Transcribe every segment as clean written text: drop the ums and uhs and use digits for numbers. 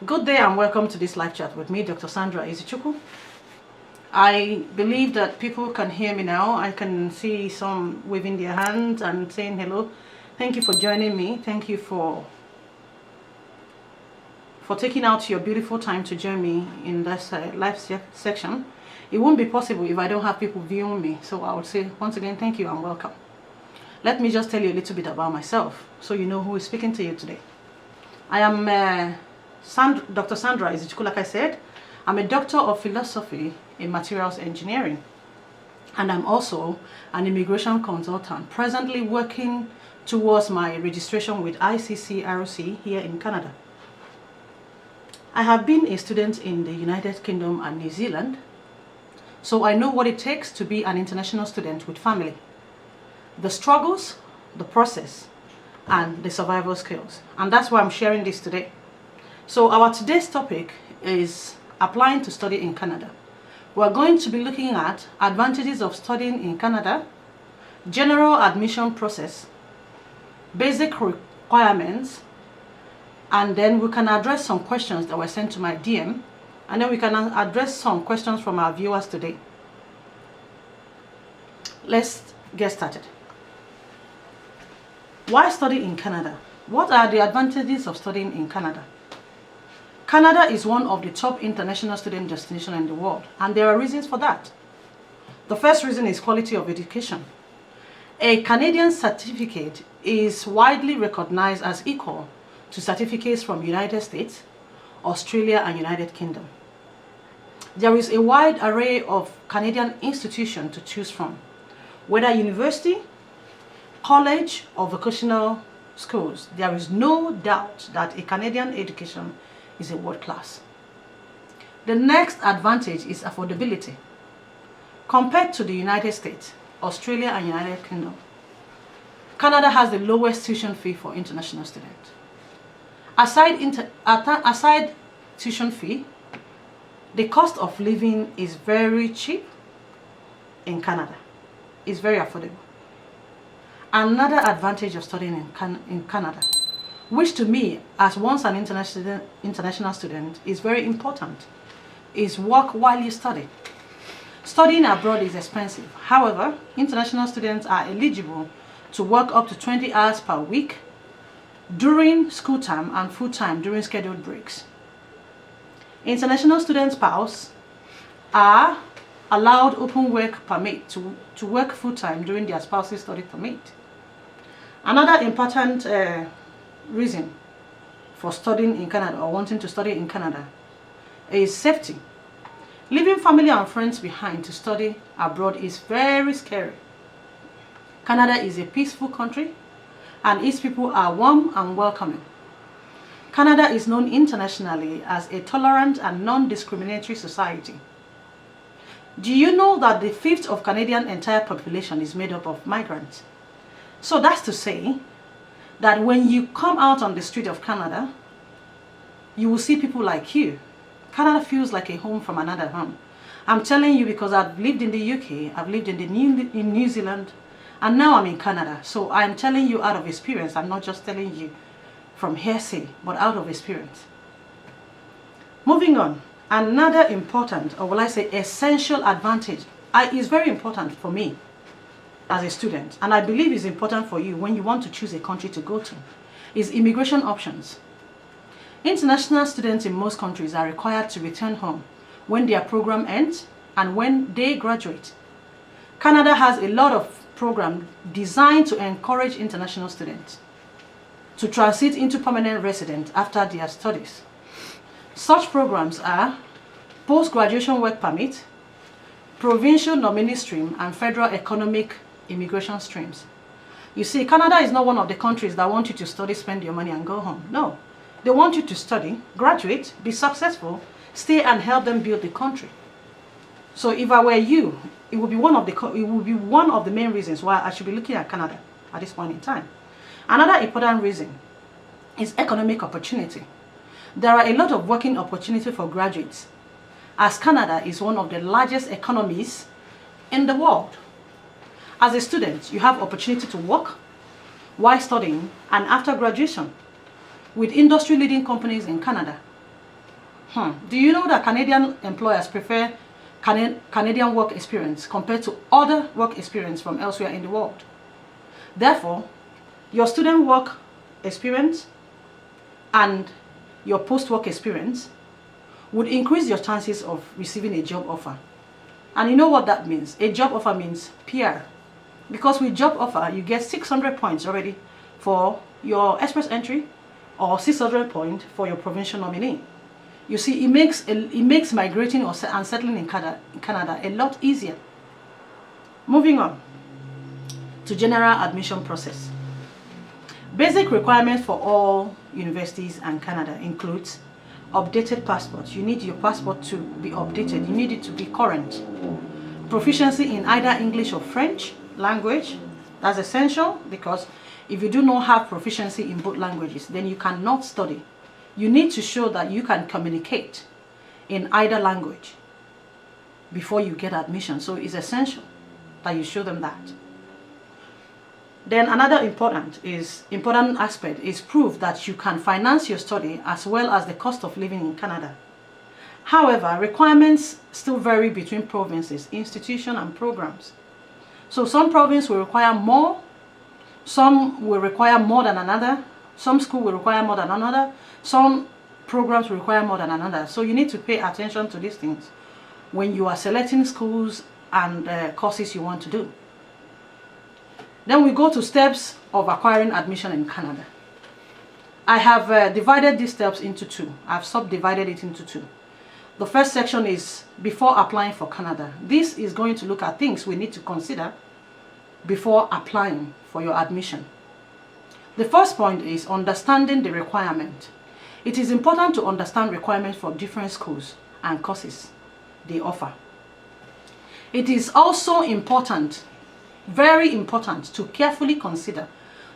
Good day and welcome to this live chat with me, Dr. Sandra Izichukwu. I believe that people can hear me now. I can see some waving their hands and saying hello. Thank you for joining me. Thank you for taking out your beautiful time to join me in this live section. It won't be possible if I don't have people viewing me. So I would say once again, thank you and welcome. Let me just tell you a little bit about myself so you know who is speaking to you today. I am Dr. Sandra Izichukwu, like I said. I'm a doctor of philosophy in materials engineering, and I'm also an immigration consultant, presently working towards my registration with ICCRC here in Canada. I have been a student in the United Kingdom and New Zealand, so I know what it takes to be an international student with family. The struggles, the process, and the survival skills. And that's why I'm sharing this today. So our today's topic is applying to study in Canada. We're going to be looking at advantages of studying in Canada, general admission process, basic requirements, and then we can address some questions that were sent to my DM, and then we can address some questions from our viewers today. Let's get started. Why study in Canada? What are the advantages of studying in Canada? Canada is one of the top international student destinations in the world, and there are reasons for that. The first reason is quality of education. A Canadian certificate is widely recognized as equal to certificates from United States, Australia, and United Kingdom. There is a wide array of Canadian institutions to choose from, whether university, college, or vocational schools. There is no doubt that a Canadian education is a world class. The next advantage is affordability. Compared to the United States, Australia, and United Kingdom, Canada has the lowest tuition fee for international students. Aside tuition fee, the cost of living is very cheap in Canada. It's very affordable. Another advantage of studying in Canada, which to me, as once an international student, is very important, is work while you study. Studying abroad is expensive. However, international students are eligible to work up to 20 hours per week during school time and full time during scheduled breaks. International student spouses are allowed open work permit to work full time during their spouse's study permit. Another important reason for studying in Canada or wanting to study in Canada is safety. Leaving family and friends behind to study abroad is very scary. Canada is a peaceful country and its people are warm and welcoming. Canada is known internationally as a tolerant and non-discriminatory society. Do you know that the fifth of Canadian entire population is made up of migrants? So that's to say that when you come out on the street of Canada, you will see people like you. Canada feels like a home from another home. I'm telling you because I've lived in the UK, I've lived in New Zealand, and now I'm in Canada. So I'm telling you out of experience. I'm not just telling you from hearsay, but out of experience. Moving on, another important, or will I say essential advantage, is very important for me as a student, and I believe is important for you when you want to choose a country to go to, is immigration options. International students in most countries are required to return home when their program ends and when they graduate. Canada has a lot of programs designed to encourage international students to transit into permanent residence after their studies. Such programs are post-graduation work permit, provincial nominee stream, and federal economic immigration streams. You see, Canada is not one of the countries that want you to study, spend your money, and go home. No, they want you to study, graduate, be successful, stay, and help them build the country. So if I were you, it would be one of the main reasons why I should be looking at Canada at this point in time. Another important reason is economic opportunity. There are a lot of working opportunity for graduates, as Canada is one of the largest economies in the world. As a student, you have opportunity to work while studying and after graduation with industry-leading companies in Canada. Do you know that Canadian employers prefer Canadian work experience compared to other work experience from elsewhere in the world? Therefore, your student work experience and your post-work experience would increase your chances of receiving a job offer. And you know what that means? A job offer means PR. Because with job offer, you get 600 points already for your express entry or 600 points for your provincial nominee. You see, it makes migrating or and settling in Canada a lot easier. Moving on to general admission process. Basic requirements for all universities and Canada includes updated passports. You need your passport to be updated. You need it to be current. Proficiency in either English or French language. That's essential, because if you do not have proficiency in both languages, then you cannot study. You need to show that you can communicate in either language before you get admission. So it's essential that you show them that. Then another important aspect is proof that you can finance your study as well as the cost of living in Canada. However, requirements still vary between provinces, institutions, and programs. So some provinces will require more, some will require more than another, some school will require more than another, some programs will require more than another. So you need to pay attention to these things when you are selecting schools and courses you want to do. Then we go to steps of acquiring admission in Canada. I have divided these steps into two. I've subdivided it into two. The first section is before applying for Canada. This is going to look at things we need to consider before applying for your admission. The first point is understanding the requirement. It is important to understand requirements for different schools and courses they offer. It is also important, very important, to carefully consider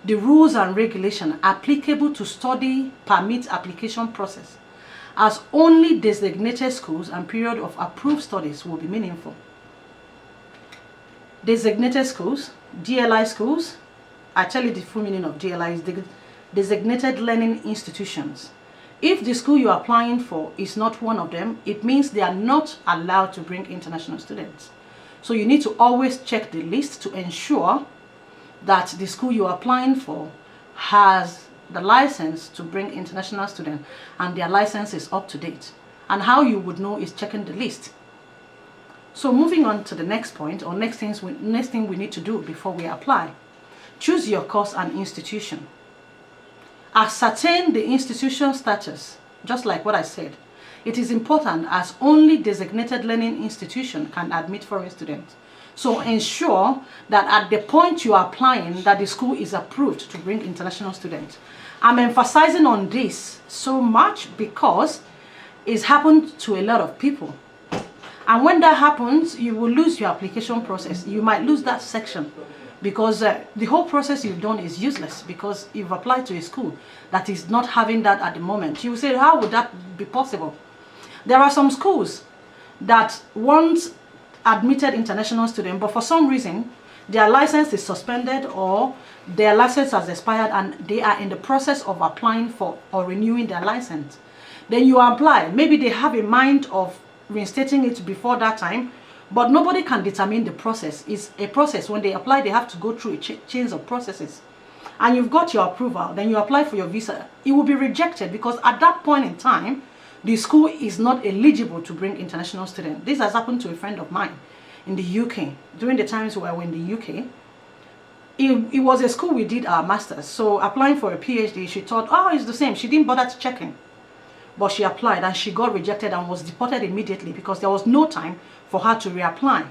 the rules and regulations applicable to study permit application process, as only designated schools and period of approved studies will be meaningful. Designated schools, DLI schools, I tell you the full meaning of DLI is designated learning institutions. If the school you're applying for is not one of them, it means they are not allowed to bring international students. So you need to always check the list to ensure that the school you're applying for has the license to bring international students and their license is up to date. And how you would know is checking the list. So moving on to the next point, or next thing we need to do before we apply. Choose your course and institution. Ascertain the institution status, just like what I said. It is important, as only designated learning institution can admit foreign students. So ensure that at the point you are applying, that the school is approved to bring international students. I'm emphasizing on this so much because it's happened to a lot of people. And when that happens, you will lose your application process. You might lose that section because the whole process you've done is useless because you've applied to a school that is not having that at the moment. You will say, how would that be possible? There are some schools that once admitted international students, but for some reason, their license is suspended or their license has expired and they are in the process of applying for or renewing their license. Then you apply. Maybe they have a mind of reinstating it before that time, but nobody can determine the process. It's a process. When they apply, they have to go through a chain of processes. And you've got your approval, then you apply for your visa. It will be rejected because at that point in time, the school is not eligible to bring international students. This has happened to a friend of mine in the UK. During the times we were in the UK, it was a school we did our masters. So applying for a PhD, she thought, oh, it's the same. She didn't bother to check in. But she applied and she got rejected and was deported immediately because there was no time for her to reapply.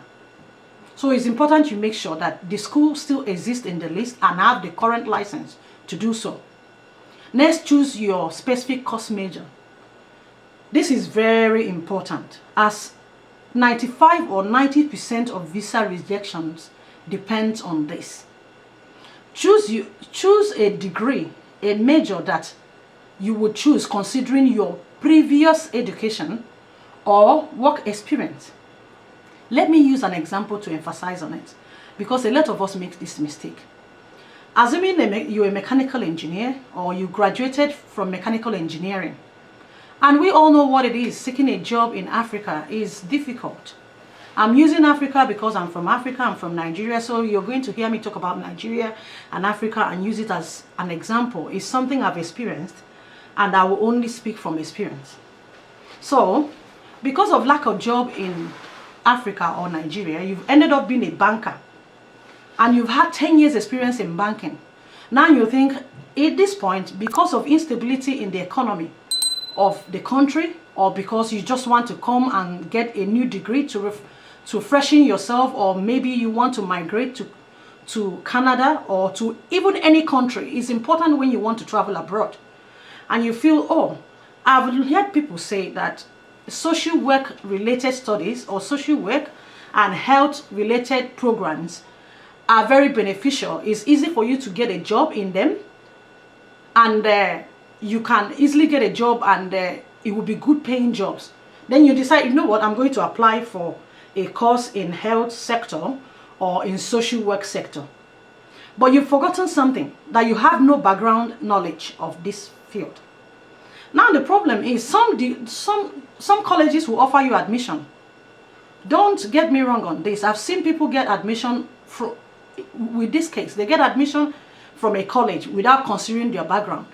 So it's important you make sure that the school still exists in the list and have the current license to do so. Next, choose your specific course major. This is very important as 95 or 90% of visa rejections depends on this. Choose a degree, a major that you would choose considering your previous education or work experience. Let me use an example to emphasize on it because a lot of us make this mistake. Assuming you're a mechanical engineer or you graduated from mechanical engineering And we all know what it is. Seeking a job in Africa is difficult. I'm using Africa because I'm from Africa, I'm from Nigeria, so you're going to hear me talk about Nigeria and Africa and use it as an example. It's something I've experienced, and I will only speak from experience. So, because of lack of job in Africa or Nigeria, you've ended up being a banker, and you've had 10 years experience in banking. Now you think, at this point, because of instability in the economy of the country, or because you just want to come and get a new degree to freshen yourself, or maybe you want to migrate to Canada or to even any country. It's important when you want to travel abroad. And you feel, oh, I've heard people say that social work related studies or social work and health related programs are very beneficial. It's easy for you to get a job in them, and you can easily get a job, and it will be good paying jobs. Then you decide, you know what, I'm going to apply for a course in health sector or in social work sector. But you've forgotten something, that you have no background knowledge of this field. Now the problem is some colleges will offer you admission. Don't get me wrong on this. I've seen people get admission with this case. They get admission from a college without considering their background.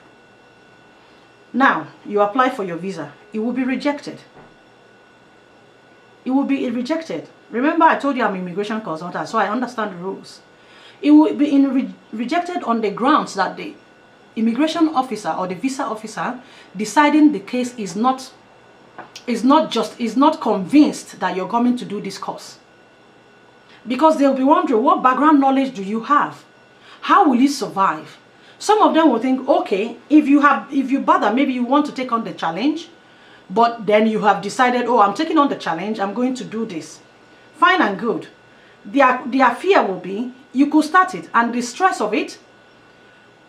Now, you apply for your visa. It will be rejected. It will be rejected. Remember, I told you I'm an immigration consultant, so I understand the rules. It will be rejected on the grounds that the immigration officer or the visa officer deciding the case is not convinced that you're coming to do this course. Because they'll be wondering, what background knowledge do you have? How will you survive? Some of them will think, okay, if you bother, maybe you want to take on the challenge, but then you have decided, oh, I'm taking on the challenge, I'm going to do this. Fine and good. Their fear will be, you could start it, and the stress of it,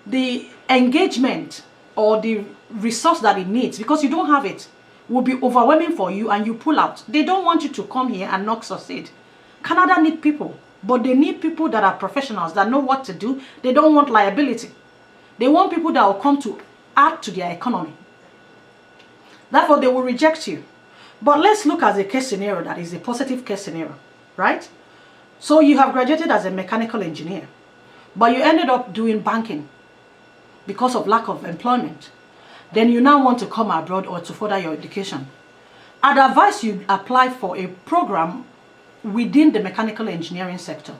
the engagement or the resource that it needs, because you don't have it, will be overwhelming for you, and you pull out. They don't want you to come here and not succeed. Canada need people, but they need people that are professionals, that know what to do. They don't want liability. They want people that will come to add to their economy. Therefore, they will reject you. But let's look at a case scenario that is a positive case scenario, right? So you have graduated as a mechanical engineer, but you ended up doing banking because of lack of employment. Then you now want to come abroad or to further your education. I'd advise you apply for a program within the mechanical engineering sector.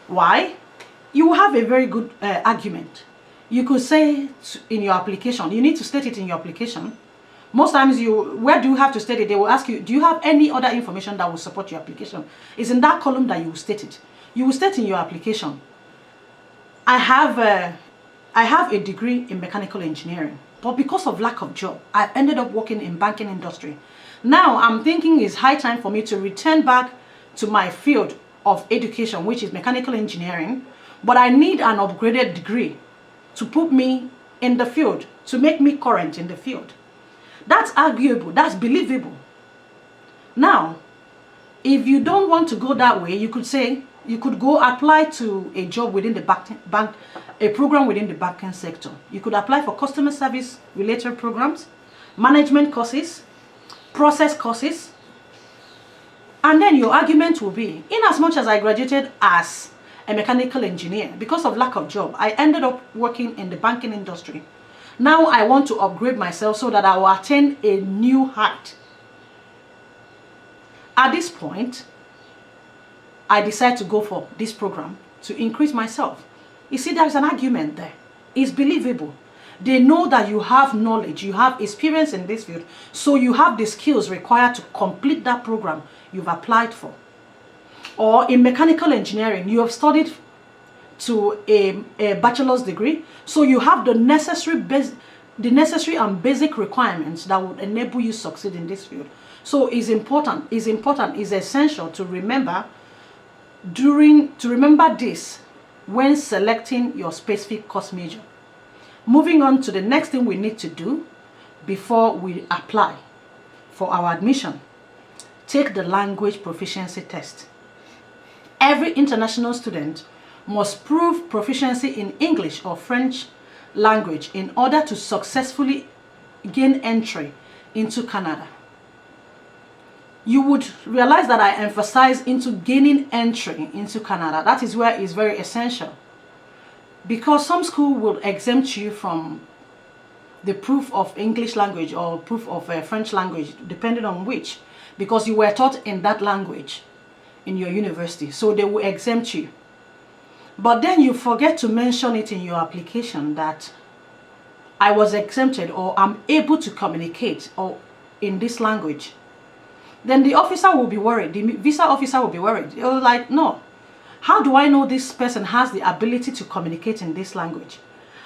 Why? You will have a very good argument. You could say in your application, you need to state it in your application. Most times, where do you have to state it? They will ask you, do you have any other information that will support your application? It's in that column that you will state it. You will state in your application, I have a degree in mechanical engineering, but because of lack of job, I've ended up working in banking industry. Now I'm thinking it's high time for me to return back to my field of education, which is mechanical engineering, but I need an upgraded degree to put me in the field, to make me current in the field. That's arguable, that's believable. Now, if you don't want to go that way, you could say, you could go apply to a job within the a program within the banking sector. You could apply for customer service related programs, management courses, process courses, and then your argument will be, in as much as I graduated as a mechanical engineer, because of lack of job, I ended up working in the banking industry. Now I want to upgrade myself so that I will attain a new height. At this point, I decide to go for this program to increase myself. You see, there's an argument there. It's believable. They know that you have knowledge, you have experience in this field, so you have the skills required to complete that program you've applied for. Or in mechanical engineering, you have studied to a bachelor's degree, so you have the necessary and basic requirements that would enable you to succeed in this field. So it's essential to remember this when selecting your specific course major. Moving on to the next thing we need to do before we apply for our admission. Take the language proficiency test. Every international student must prove proficiency in English or French language in order to successfully gain entry into Canada. You would realize that I emphasize into gaining entry into Canada. That is where it's very essential. Because some school will exempt you from the proof of English language or proof of French language, depending on which, because you were taught in that language in your university. So they will exempt you. But then you forget to mention it in your application that I was exempted or I'm able to communicate or in this language. Then the officer will be worried. The visa officer will be worried. They'll like, no. How do I know this person has the ability to communicate in this language?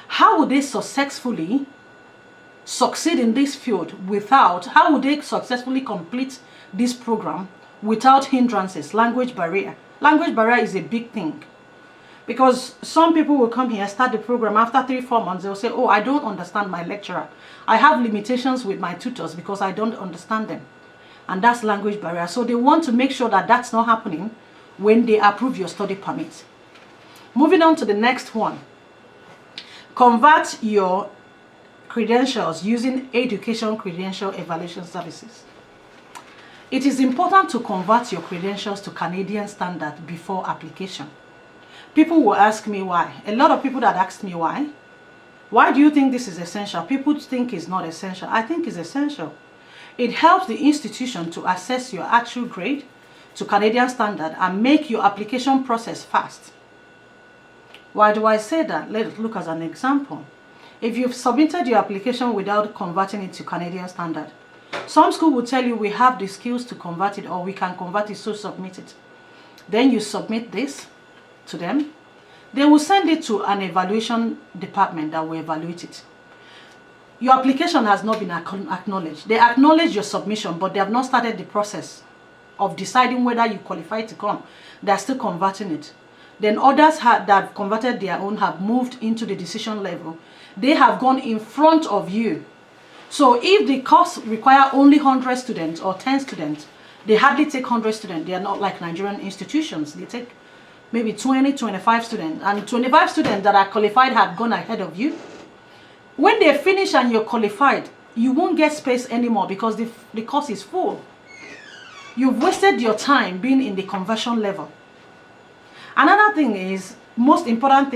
How would they successfully succeed in this field without, how would they successfully complete this program without hindrances, language barrier? Language barrier is a big thing. Because some people will come here, start the program, after 3-4 months, they'll say, oh, I don't understand my lecturer. I have limitations with my tutors because I don't understand them. And that's language barrier. So they want to make sure that that's not happening when they approve your study permit. Moving on to the next one. Convert your credentials using Education Credential Evaluation Services. It is important to convert your credentials to Canadian standard before application. People will ask me why. A lot of people that ask me why. Why do you think this is essential? People think it's not essential. I think it's essential. It helps the institution to assess your actual grade to Canadian standard and make your application process fast. Why do I say that? Let's look as an example. If you've submitted your application without converting it to Canadian standard, some school will tell you we have the skills to convert it or we can convert it, so submit it. Then you submit this to them. They will send it to an evaluation department that will evaluate it. Your application has not been acknowledged. They acknowledge your submission, but they have not started the process of deciding whether you qualify to come. They are still converting it. Then others that have converted their own have moved into the decision level. They have gone in front of you. So if the course require only 100 students or 10 students, they hardly take 100 students. They are not like Nigerian institutions. They take maybe 20, 25 students. And 25 students that are qualified have gone ahead of you. When they finish and you're qualified, you won't get space anymore because the course is full. You've wasted your time being in the conversion level. Another thing is, the most important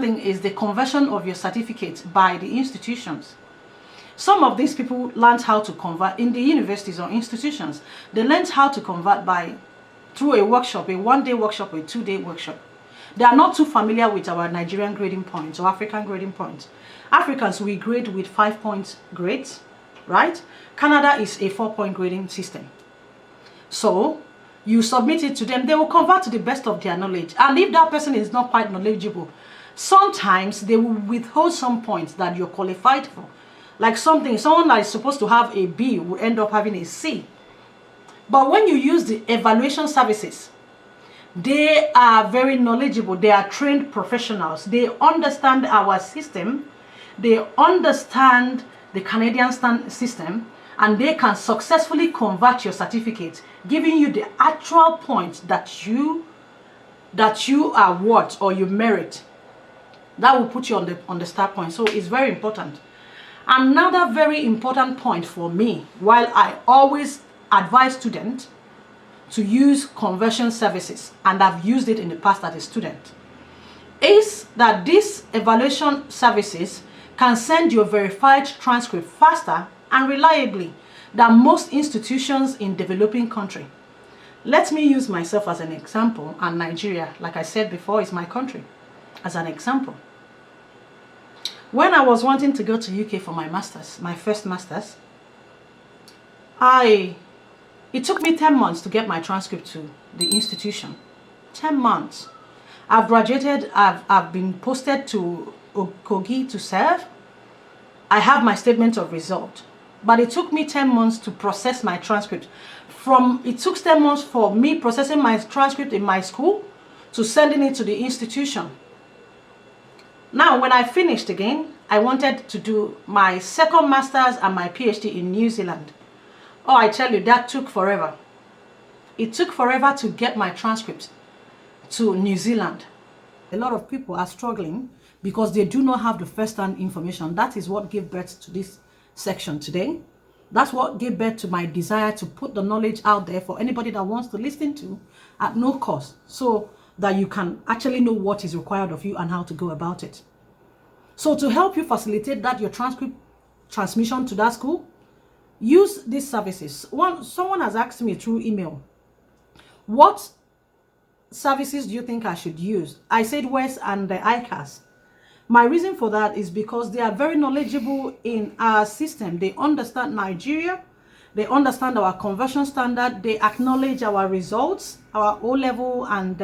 thing is the conversion of your certificate by the institutions. Some of these people learned how to convert in the universities or institutions. They learned how to convert through a workshop, a 1-day workshop or a 2-day workshop. They are not too familiar with our Nigerian grading points or African grading points. Africans, we grade with 5-point grades, right? Canada is a 4-point grading system. So you submit it to them, they will convert to the best of their knowledge. And if that person is not quite knowledgeable, sometimes they will withhold some points that you're qualified for. Like someone that is supposed to have a B will end up having a C. But when you use the evaluation services, they are very knowledgeable. They are trained professionals. They understand our system. They understand the Canadian system, and they can successfully convert your certificate, giving you the actual point that you are worth or you merit. That will put you on the start point. So it's very important. Another very important point for me, while I always advise students to use conversion services, and I've used it in the past as a student, is that these evaluation services can send your verified transcript faster and reliably than most institutions in developing country. Let me use myself as an example, and Nigeria, like I said before, is my country, as an example. When I was wanting to go to UK for my master's, my first master's, it took me 10 months to get my transcript to the institution. 10 months. I've graduated, I've been posted to Kogi to serve. I have my statement of result. But it took me 10 months to process my transcript. It took 10 months for me processing my transcript in my school to sending it to the institution. Now, when I finished again, I wanted to do my second master's and my PhD in New Zealand. Oh, I tell you, that took forever. It took forever to get my transcript to New Zealand. A lot of people are struggling because they do not have the first-hand information. That is what gave birth to this section today. That's what gave birth to my desire to put the knowledge out there for anybody that wants to listen to at no cost, so that you can actually know what is required of you and how to go about it. So to help you facilitate that, your transcript transmission to that school, use these services. Someone has asked me through email, what services do you think I should use? I said WES and the ICAS. My reason for that is because they are very knowledgeable in our system. They understand Nigeria. They understand our conversion standard. They acknowledge our results, our O-level and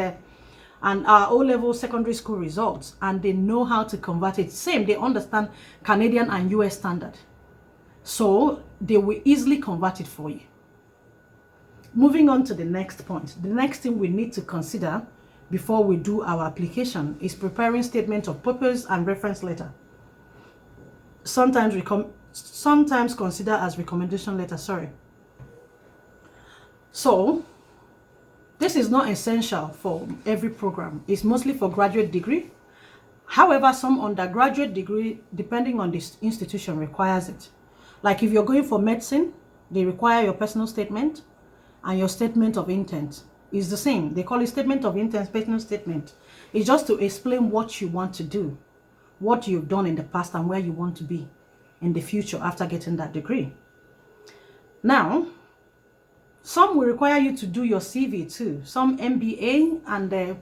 our O-level secondary school results, and they know how to convert it. Same, they understand Canadian and US standard. So they will easily convert it for you. Moving on to the next point. The next thing we need to consider before we do our application is preparing statement of purpose and reference letter. Sometimes consider as recommendation letter, sorry. So this is not essential for every program. It's mostly for graduate degree. However, some undergraduate degree, depending on the institution, requires it. Like if you're going for medicine, they require your personal statement and your statement of intent. Is the same. They call it statement of intent, personal statement. It's just to explain what you want to do, what you've done in the past, and where you want to be in the future after getting that degree. Now, some will require you to do your CV too. Some MBA and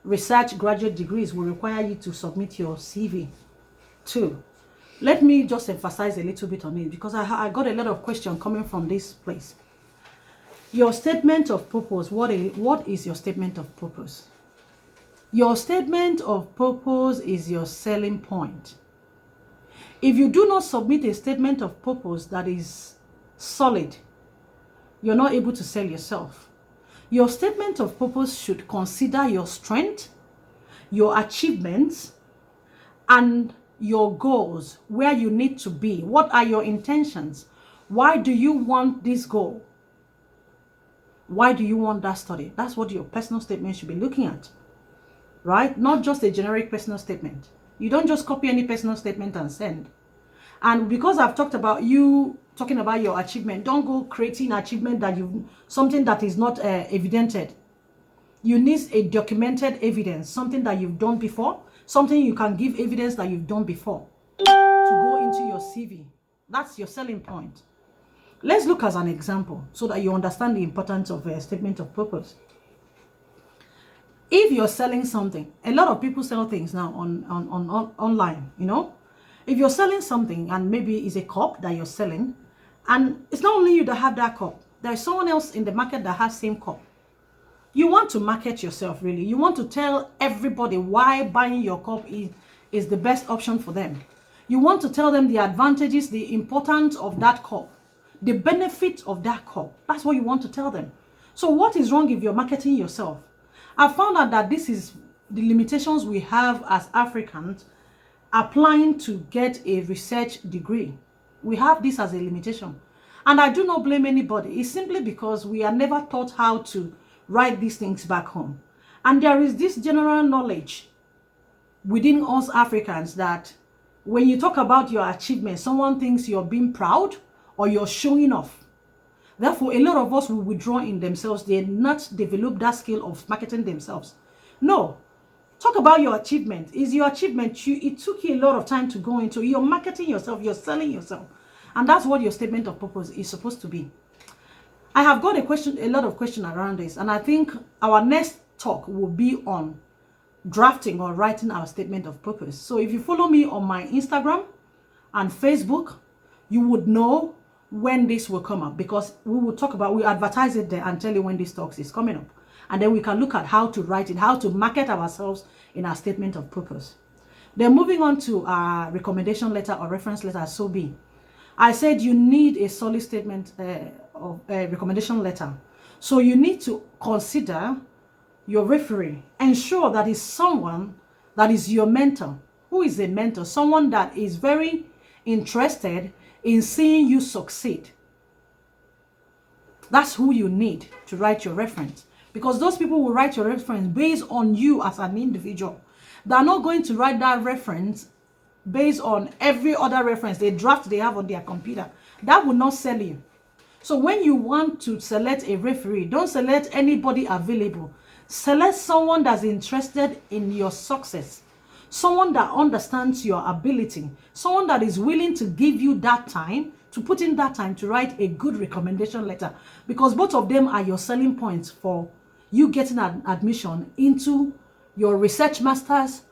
research graduate degrees will require you to submit your CV too. Let me just emphasize a little bit on it, because I got a lot of questions coming from this place. Your statement of purpose, what is your statement of purpose? Your statement of purpose is your selling point. If you do not submit a statement of purpose that is solid, you're not able to sell yourself. Your statement of purpose should consider your strength, your achievements, and your goals, where you need to be. What are your intentions? Why do you want this goal? Why do you want that study? That's what your personal statement should be looking at, right? Not just a generic personal statement. You don't just copy any personal statement and send. And because I've talked about you talking about your achievement, don't go creating achievement that something that is not evidented. You need a documented evidence, something that you've done before, something you can give evidence that you've done before to go into your CV. That's your selling point. Let's look as an example so that you understand the importance of a statement of purpose. If you're selling something, a lot of people sell things now online, you know. If you're selling something and maybe it's a cup that you're selling, and it's not only you that have that cup, there's someone else in the market that has same cup. You want to market yourself, really. You want to tell everybody why buying your cup is the best option for them. You want to tell them the advantages, the importance of that cup, the benefit of that cup. That's what you want to tell them. So what is wrong if you're marketing yourself? I found out that this is the limitations we have as Africans applying to get a research degree. We have this as a limitation. And I do not blame anybody. It's simply because we are never taught how to write these things back home. And there is this general knowledge within us Africans that when you talk about your achievements, someone thinks you're being proud or you're showing off. Therefore, a lot of us will withdraw in themselves. They not develop that skill of marketing themselves. No. Talk about your achievement. Is your achievement, it took you a lot of time to go into. You're marketing yourself. You're selling yourself. And that's what your statement of purpose is supposed to be. I have got a lot of questions around this. And I think our next talk will be on drafting or writing our statement of purpose. So if you follow me on my Instagram and Facebook, you would know when this will come up, because we advertise it there and tell you when this talk is coming up. And then we can look at how to write it, how to market ourselves in our statement of purpose. Then moving on to our recommendation letter or reference letter, so be. I said you need a solid statement of a recommendation letter. So you need to consider your referee. Ensure that is someone that is your mentor. Who is a mentor? Someone that is very interested in seeing you succeed. That's who you need to write your reference, because those people will write your reference based on you as an individual. They're not going to write that reference based on every other reference, the draft they have on their computer. That will not sell you. So when you want to select a referee, don't select anybody available. Select someone that's interested in your success, someone that understands your ability, someone that is willing to give you that time, to put in that time to write a good recommendation letter, because both of them are your selling points for you getting an admission into your research masters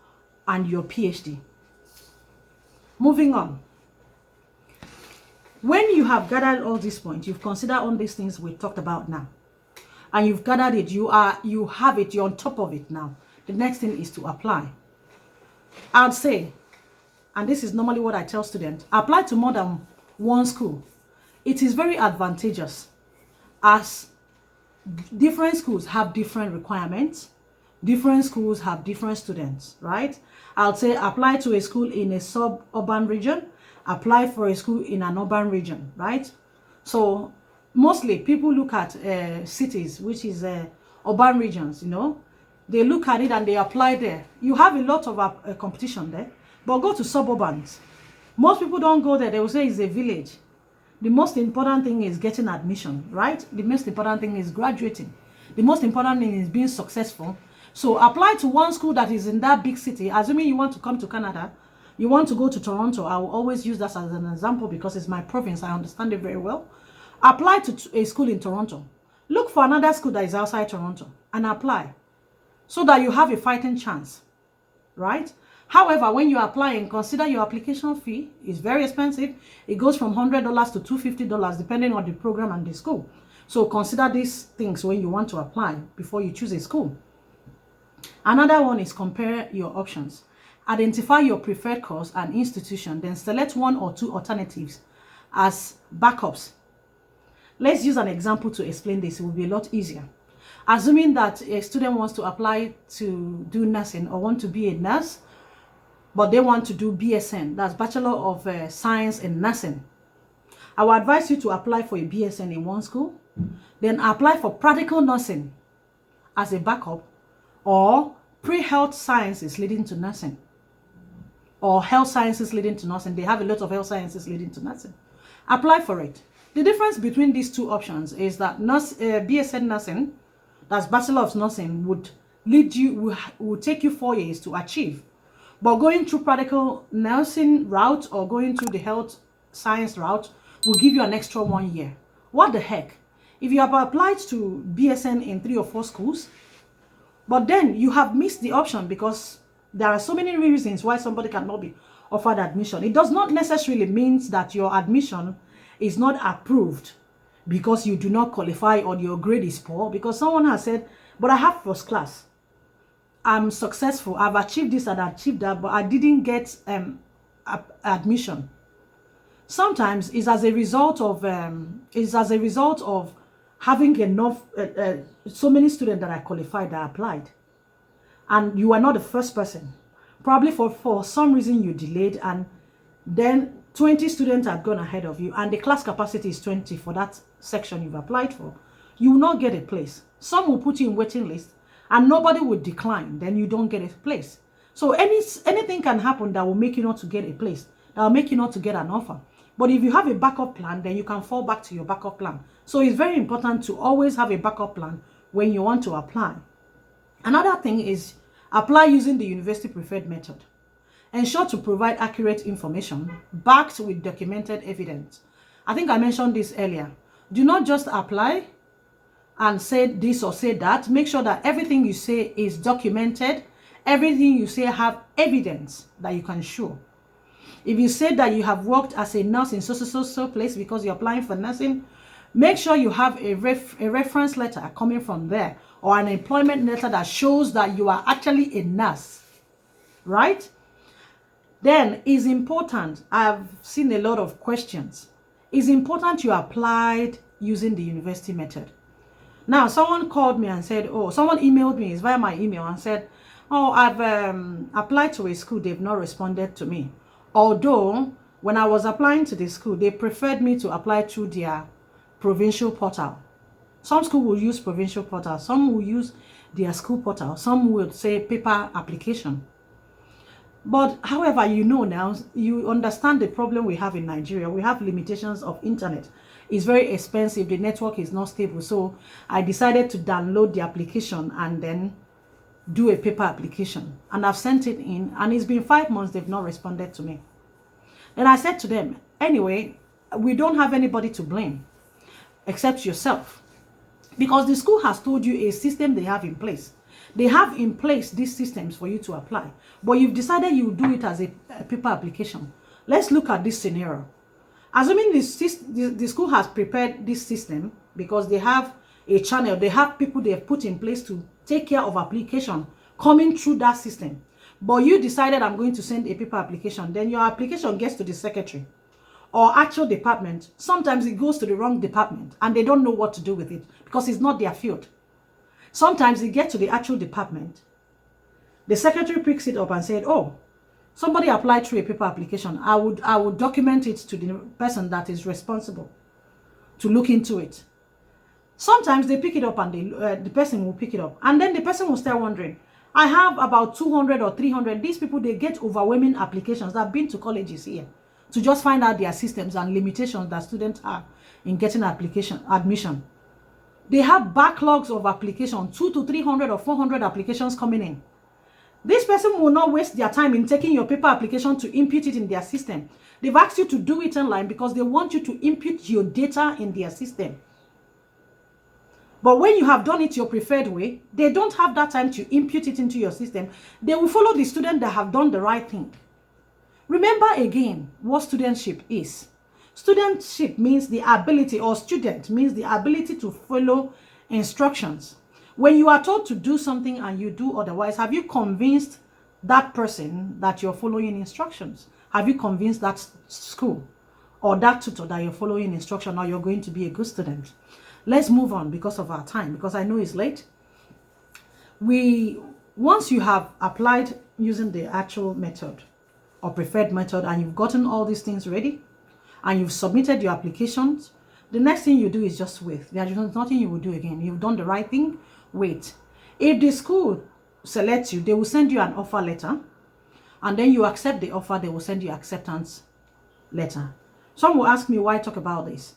and your PhD. Moving on. When you have gathered all these points, you've considered all these things we talked about now, and you've gathered it, you have it, you're on top of it now. The next thing is to apply. I'd say, and this is normally what I tell students, apply to more than one school. It is very advantageous, as different schools have different requirements, different schools have different students, right? I'll say apply to a school in a suburban region, apply for a school in an urban region, right? So mostly people look at cities, which is urban regions, you know. They look at it and they apply there. You have a lot of competition there, but go to suburbans. Most people don't go there. They will say it's a village. The most important thing is getting admission, right? The most important thing is graduating. The most important thing is being successful. So apply to one school that is in that big city. Assuming you want to come to Canada, you want to go to Toronto. I will always use that as an example because it's my province. I understand it very well. Apply to a school in Toronto. Look for another school that is outside Toronto and apply, so that you have a fighting chance, right? However, when you apply, and consider your application fee is very expensive. It goes from $100 to $250 depending on the program and the school. So consider these things when you want to apply before you choose a school. Another one is compare your options. Identify your preferred course and institution, then select one or two alternatives as backups. Let's use an example to explain this. It will be a lot easier. Assuming that a student wants to apply to do nursing or want to be a nurse, but they want to do BSN, that's Bachelor of Science in Nursing. I will advise you to apply for a BSN in one school, then apply for practical nursing as a backup, or pre-health sciences leading to nursing, or health sciences leading to nursing. They have a lot of health sciences leading to nursing. Apply for it. The difference between these two options is that BSN nursing, that's Bachelor of Nursing, would take you 4 years to achieve. But going through practical nursing route or going through the health science route will give you an extra 1 year. What the heck? If you have applied to BSN in 3 or 4 schools, but then you have missed the option because there are so many reasons why somebody cannot be offered admission. It does not necessarily mean that your admission is not approved because you do not qualify or your grade is poor, because someone has said, but I have first class, I'm successful, I've achieved this and achieved that, but I didn't get admission. Sometimes it's as a result of having enough so many students that are qualified that applied, and you are not the first person. Probably for some reason you delayed, and then 20 students had gone ahead of you, and the class capacity is 20 for that section you've applied for. You will not get a place. Some will put you in waiting list and nobody will decline, then you don't get a place. So anything can happen that will make you not to get a place, that will make you not to get an offer. But if you have a backup plan, then you can fall back to your backup plan. So it's very important to always have a backup plan when you want to apply. Another thing is apply using the university preferred method. Ensure to provide accurate information backed with documented evidence. I think I mentioned this earlier. Do not just apply and say this or say that. Make sure that everything you say is documented. Everything you say have evidence that you can show. If you say that you have worked as a nurse in so place because you're applying for nursing, make sure you have a reference letter coming from there, or an employment letter that shows that you are actually a nurse, right? Then it's important, I've seen a lot of questions, it's important you applied using the university method. Now, someone called me and said, oh, someone emailed me, it's via my email, and said, oh, I've applied to a school, they've not responded to me. Although, when I was applying to the school, they preferred me to apply through their provincial portal. Some schools will use provincial portal, some will use their school portal, some will say paper application. But however, you know now, you understand the problem we have in Nigeria. We have limitations of internet. It's very expensive. The network is not stable. So I decided to download the application and then do a paper application. And I've sent it in, and it's been 5 months. They've not responded to me. Then I said to them, anyway, we don't have anybody to blame except yourself. Because the school has told you a system they have in place. They have in place these systems for you to apply. But you've decided you do it as a paper application. Let's look at this scenario. Assuming the school has prepared this system because they have a channel, they have people they have put in place to take care of application coming through that system. But you decided I'm going to send a paper application. Then your application gets to the secretary or actual department. Sometimes it goes to the wrong department and they don't know what to do with it because it's not their field. Sometimes it gets to the actual department. The secretary picks it up and said, oh, somebody applied through a paper application. I would document it to the person that is responsible to look into it. Sometimes they pick it up and the person will pick it up. And then the person will start wondering, I have about 200 or 300. These people, they get overwhelming applications. I've been to colleges here to just find out their systems and limitations that students have in getting admission. They have backlogs of application, 200 to 300 or 400 applications coming in. This person will not waste their time in taking your paper application to input it in their system. They've asked you to do it online because they want you to input your data in their system. But when you have done it your preferred way, they don't have that time to input it into your system. They will follow the student that have done the right thing. Remember again what studentship is. Studentship means the ability, or student means the ability to follow instructions. When you are told to do something and you do otherwise, have you convinced that person that you're following instructions? Have you convinced that school or that tutor that you're following instruction or you're going to be a good student? Let's move on because of our time, because I know it's late. Once you have applied using the actual method or preferred method and you've gotten all these things ready and you've submitted your applications, the next thing you do is just wait. There's nothing you will do again. You've done the right thing. Wait. If the school selects you, they will send you an offer letter, and then you accept the offer. They will send you acceptance letter. Some will ask me why talk about this,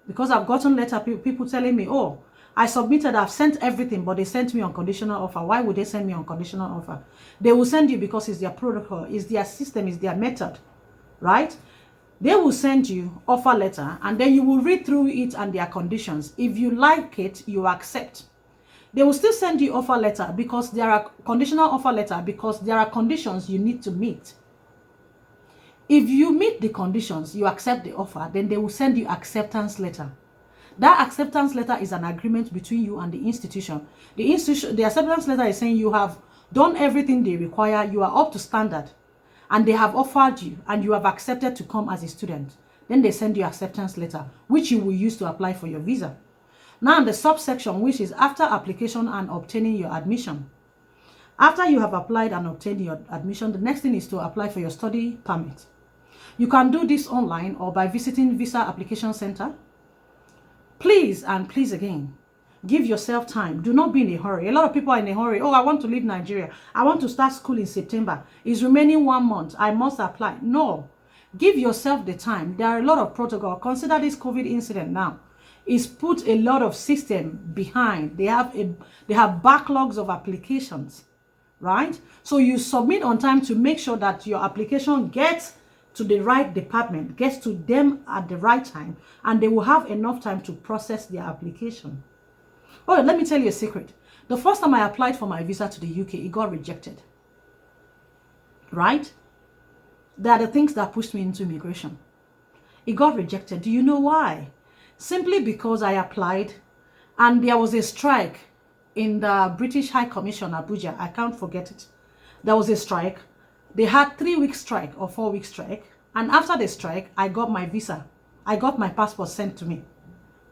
because I've gotten letter people telling me, oh, I submitted, I've sent everything, but they sent me unconditional offer. Why would they send me unconditional offer? They will send you because it's their protocol, it's their system, it's their method, right? They will send you offer letter, and then you will read through it and their conditions. If you like it, you accept. They will still send you offer letter because there are conditional offer letter because there are conditions you need to meet. If you meet the conditions, you accept the offer, then they will send you acceptance letter. That acceptance letter is an agreement between you and the institution. The acceptance letter is saying you have done everything they require, you are up to standard, and they have offered you and you have accepted to come as a student. Then they send you acceptance letter, which you will use to apply for your visa. Now the subsection, which is after application and obtaining your admission. After you have applied and obtained your admission, the next thing is to apply for your study permit. You can do this online or by visiting Visa Application Center. Please, and please again, give yourself time. Do not be in a hurry. A lot of people are in a hurry. Oh, I want to leave Nigeria. I want to start school in September. It's remaining 1 month. I must apply. No. Give yourself the time. There are a lot of protocol. Consider this COVID incident now. It's put a lot of system behind. They have backlogs of applications, right? So you submit on time to make sure that your application gets to the right department, gets to them at the right time, and they will have enough time to process their application. Oh, let me tell you a secret. The first time I applied for my visa to the UK, it got rejected, right? They are the things that pushed me into immigration. It got rejected. Do you know why? Simply because I applied and there was a strike in the British High Commission, Abuja. I can't forget it. There was a strike. They had 3-week strike or 4-week strike. And after the strike, I got my visa. I got my passport sent to me.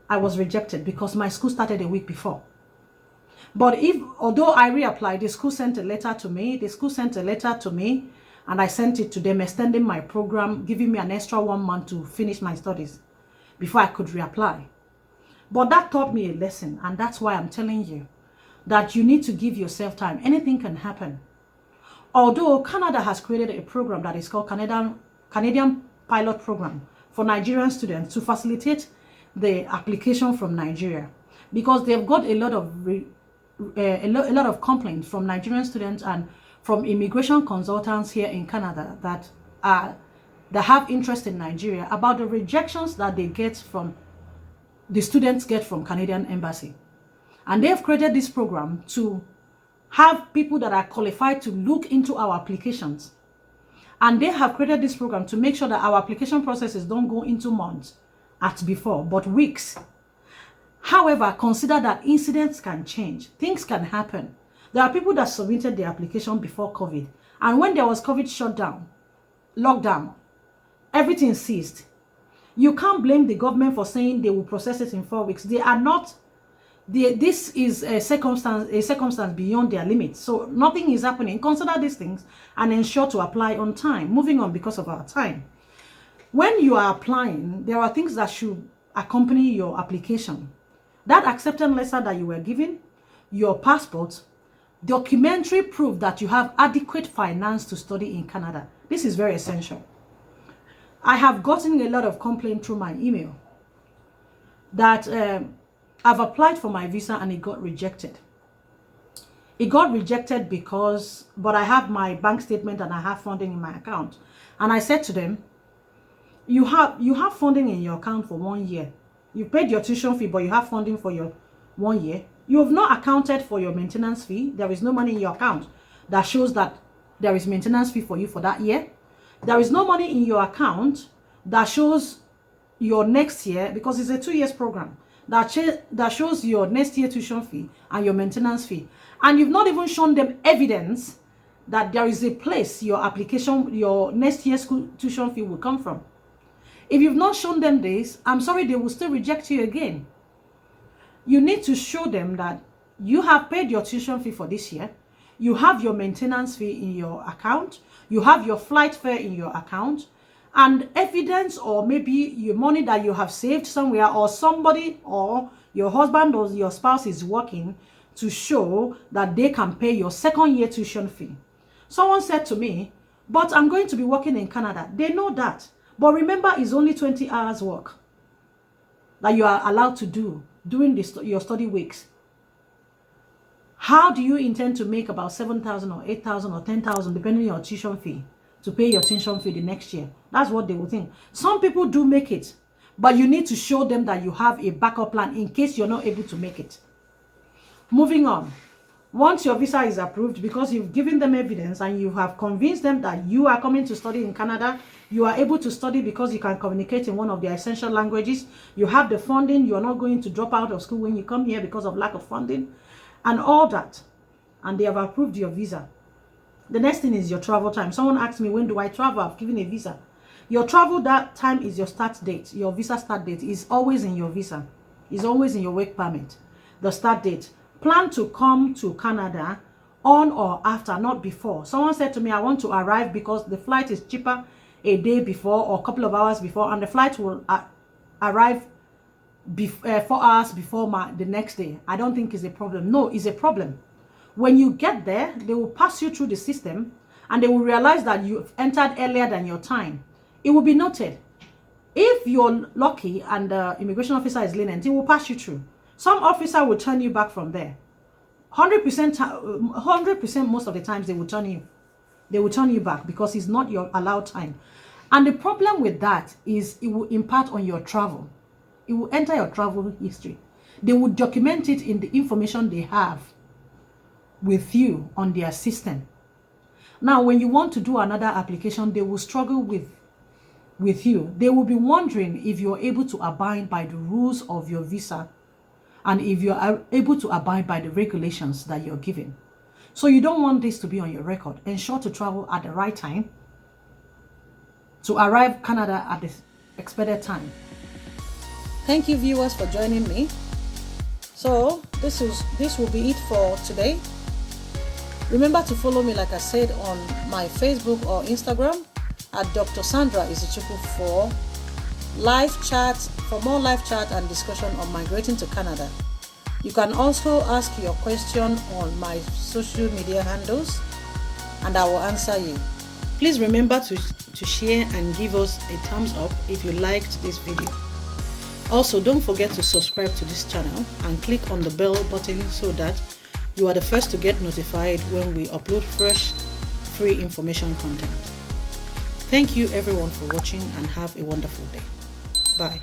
I was rejected because my school started a week before. But although I reapplied, the school sent a letter to me. And I sent it to them, extending my program, giving me an extra 1 month to finish my studies before I could reapply. But that taught me a lesson, and that's why I'm telling you that you need to give yourself time. Anything can happen. Although Canada has created a program that is called Canadian Pilot Program for Nigerian students to facilitate the application from Nigeria, because they've got a lot of complaints from Nigerian students and from immigration consultants here in Canada that have interest in Nigeria about the rejections that the students get from Canadian Embassy. And they have created this program to have people that are qualified to look into our applications. And they have created this program to make sure that our application processes don't go into months as before, but weeks. However, consider that incidents can change. Things can happen. There are people that submitted their application before COVID. And when there was COVID shutdown, lockdown, everything ceased. You can't blame the government for saying they will process it in 4 weeks. They are not. This is a circumstance beyond their limits. So nothing is happening. Consider these things and ensure to apply on time. Moving on because of our time. When you are applying, there are things that should accompany your application. That acceptance letter that you were given, your passport, documentary proof that you have adequate finance to study in Canada. This is very essential. I have gotten a lot of complaints through my email that I've applied for my visa and it got rejected. It got rejected but I have my bank statement and I have funding in my account. And I said to them, you have funding in your account for 1 year. You paid your tuition fee, but you have funding for your 1 year. You have not accounted for your maintenance fee. There is no money in your account that shows that there is maintenance fee for you for that year. There is no money in your account that shows your next year, because it's a 2 years program, that shows your next year tuition fee and your maintenance fee. And you've not even shown them evidence that there is a place your next year school tuition fee will come from. If you've not shown them this, I'm sorry, they will still reject you again. You need to show them that you have paid your tuition fee for this year. You have your maintenance fee in your account. You have your flight fare in your account. And evidence, or maybe your money that you have saved somewhere, or somebody or your husband or your spouse is working to show that they can pay your second year tuition fee. Someone said to me, but I'm going to be working in Canada. They know that. But remember, it's only 20 hours work that you are allowed to do during your study weeks. How do you intend to make about 7,000 or 8,000 or 10,000, depending on your tuition fee, to pay your tuition fee the next year? That's what they will think. Some people do make it, but you need to show them that you have a backup plan in case you're not able to make it. Moving on. Once your visa is approved, because you've given them evidence and you have convinced them that you are coming to study in Canada, you are able to study because you can communicate in one of their essential languages, you have the funding, you are not going to drop out of school when you come here because of lack of funding, and all that, and they have approved your visa. The next thing is your travel time. Someone asked me, when do I travel? I've given a visa. Your travel that time is your start date. Your visa start date is always in your visa. It's always in your work permit. The start date. Plan to come to Canada on or after, not before. Someone said to me, I want to arrive because the flight is cheaper a day before or a couple of hours before, and the flight will arrive 4 hours before the next day. I don't think it's a problem. No, it's a problem. When you get there, they will pass you through the system and they will realize that you've entered earlier than your time. It will be noted. If you're lucky and the immigration officer is lenient, he will pass you through. Some officer will turn you back from there. 100% most of the times they will turn you back because it's not your allowed time. And the problem with that is it will impact on your travel. It will enter your travel history. They will document it in the information they have with you on their system. Now, when you want to do another application, they will struggle with you. They will be wondering if you're able to abide by the rules of your visa and if you are able to abide by the regulations that you're given. So you don't want this to be on your record. Ensure to travel at the right time to arrive Canada at the expected time. Thank you, viewers, for joining me. So this will be it for today. Remember to follow me, like I said, on my Facebook or Instagram at Dr. Sandra Izichukwu for more live chat and discussion on migrating to Canada. You can also ask your question on my social media handles, and I will answer you. Please remember to share and give us a thumbs up if you liked this video. Also, don't forget to subscribe to this channel and click on the bell button so that you are the first to get notified when we upload fresh, free information content. Thank you everyone for watching and have a wonderful day. Bye.